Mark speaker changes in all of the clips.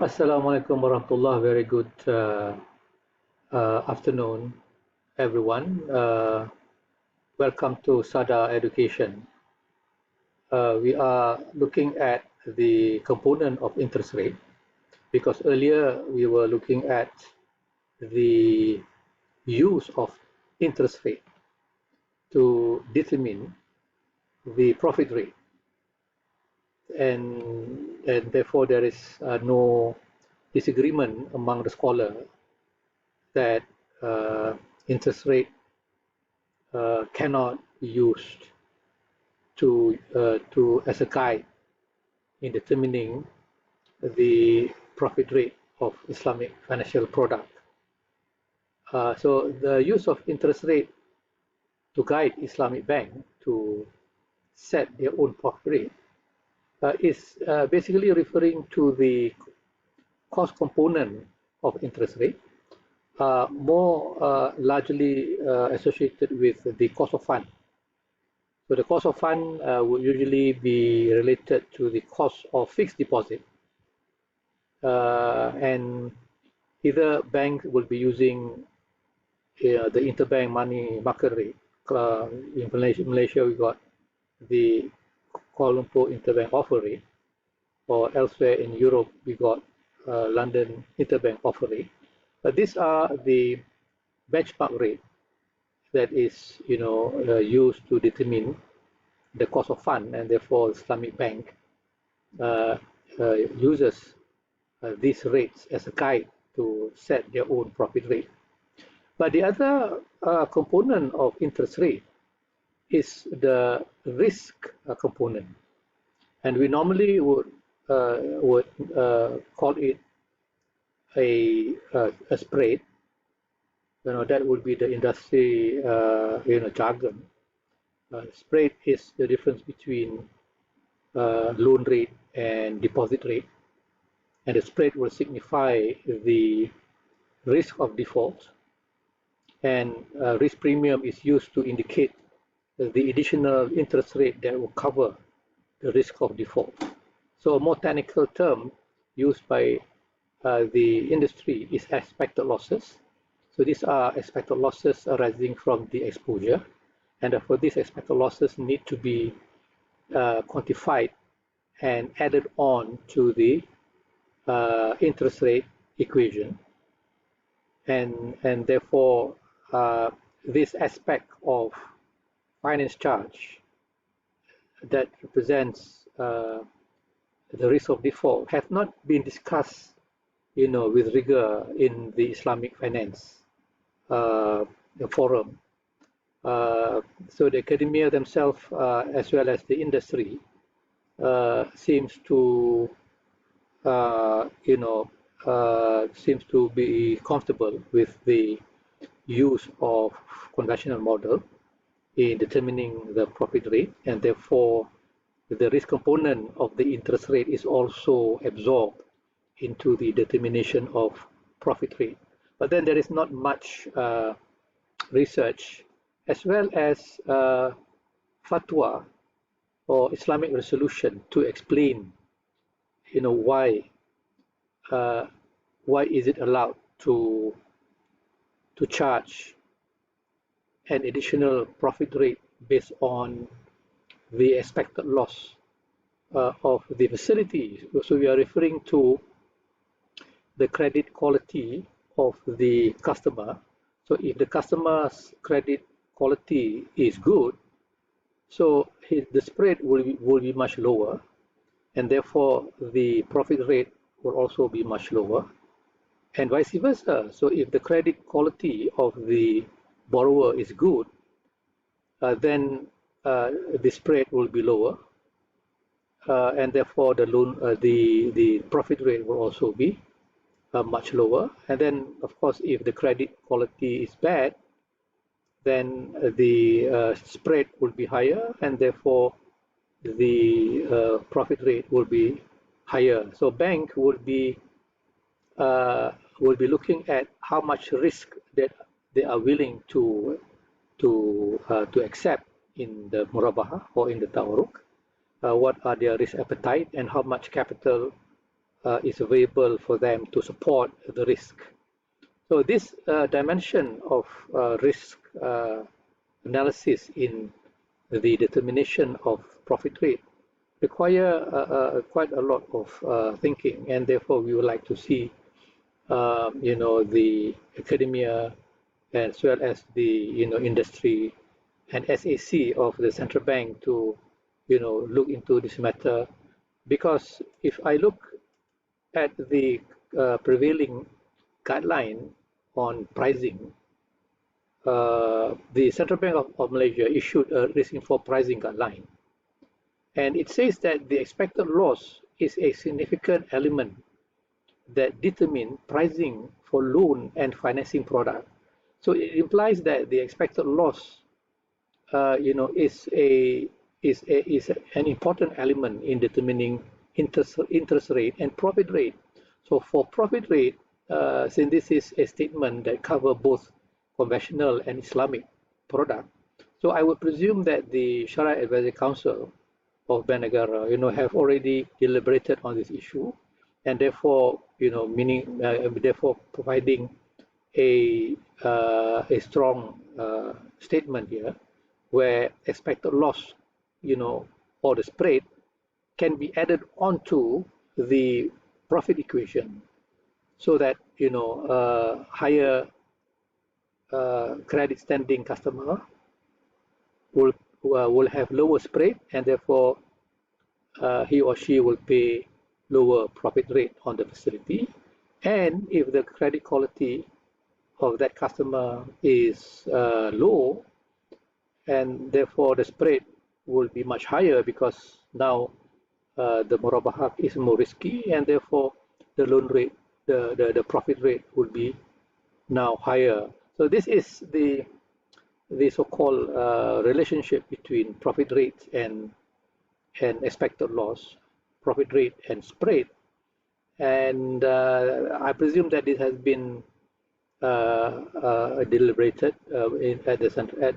Speaker 1: Assalamualaikum warahmatullah. Very good afternoon, everyone. Welcome to Sada Education. We are looking at the component of interest rate because earlier we were looking at the use of interest rate to determine the profit rate, and therefore there is no disagreement among the scholar that interest rate cannot be used to as a guide in determining the profit rate of Islamic financial product. So the use of interest rate to guide Islamic bank to set their own profit rate is basically referring to the cost component of interest rate, more largely associated with the cost of fund. So the cost of fund would usually be related to the cost of fixed deposit, and either bank will be using the interbank money market rate. In Malaysia, we got the Kuala Lumpur interbank offer rate, or elsewhere in Europe, we got London interbank offer rate. But these are the benchmark rate that is, used to determine the cost of fund, and therefore Islamic bank uses these rates as a guide to set their own profit rate. But the other component of interest rate is the risk component, and we normally would call it a spread. That would be the industry jargon. Spread is the difference between loan rate and deposit rate, and the spread will signify the risk of default, and risk premium is used to indicate the additional interest rate that will cover the risk of default. So a more technical term used by the industry is expected losses. So these are expected losses arising from the exposure, and therefore these expected losses need to be quantified and added on to the interest rate equation, and therefore this aspect of finance charge that represents the risk of default have not been discussed, with rigor in the Islamic finance forum. So the academia themselves, as well as the industry, seems to be comfortable with the use of conventional model in determining the profit rate, and therefore the risk component of the interest rate is also absorbed into the determination of profit rate. But then there is not much research as well as fatwa or Islamic resolution to explain, why is it allowed to charge an additional profit rate based on the expected loss of the facility. So we are referring to the credit quality of the customer. So if the customer's credit quality is good, so the spread will be much lower, and therefore the profit rate will also be much lower, and vice versa. So if the credit quality of the borrower is good, then the spread will be lower, and therefore the profit rate will also be much lower. And then, of course, if the credit quality is bad, then the spread will be higher, and therefore the profit rate will be higher. So bank will be looking at how much risk that they are willing to accept in the murabaha or in the tawarruk, what are their risk appetite, and how much capital is available for them to support the risk. So this dimension of risk analysis in the determination of profit rate require quite a lot of thinking, and therefore we would like to see the academia as well as the industry and SAC of the central bank to look into this matter, because if I look at the prevailing guideline on pricing, the Central Bank of Malaysia issued a risk-informed pricing guideline, and it says that the expected loss is a significant element that determine pricing for loan and financing product. So it implies that the expected loss, is an important element in determining interest rate and profit rate. So for profit rate, since this is a statement that cover both conventional and Islamic product, so I would presume that the Sharia Advisory Council of Bank Negara, have already deliberated on this issue, and therefore, therefore providing a strong statement here, where expected loss, or the spread can be added onto the profit equation, so that higher credit standing customer will have lower spread, and therefore he or she will pay lower profit rate on the facility. And if the credit quality of that customer is low, and therefore the spread will be much higher, because now the murabahah is more risky, and therefore the loan rate, the profit rate will be now higher. So this is the so-called relationship between profit rate and expected loss, profit rate and spread. And I presume that this has been deliberated at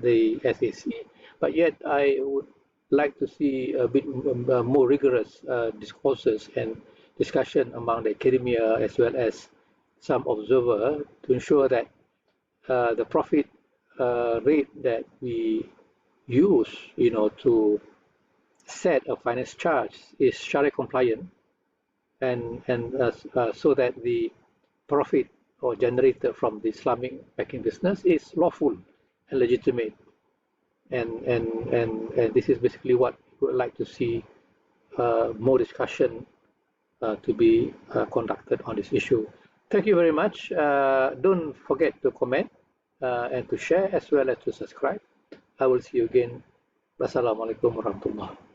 Speaker 1: the SAC, but yet I would like to see a bit more rigorous discourses and discussion among the academia as well as some observer, to ensure that the profit rate that we use, to set a finance charge is Sharia compliant, and so that the profit or generated from the Islamic banking business is lawful and legitimate, and this is basically what we would like to see more discussion to be conducted on this issue. Thank you very much. Don't forget to comment and to share, as well as to subscribe. I will see you again. Wassalamualaikum warahmatullahi.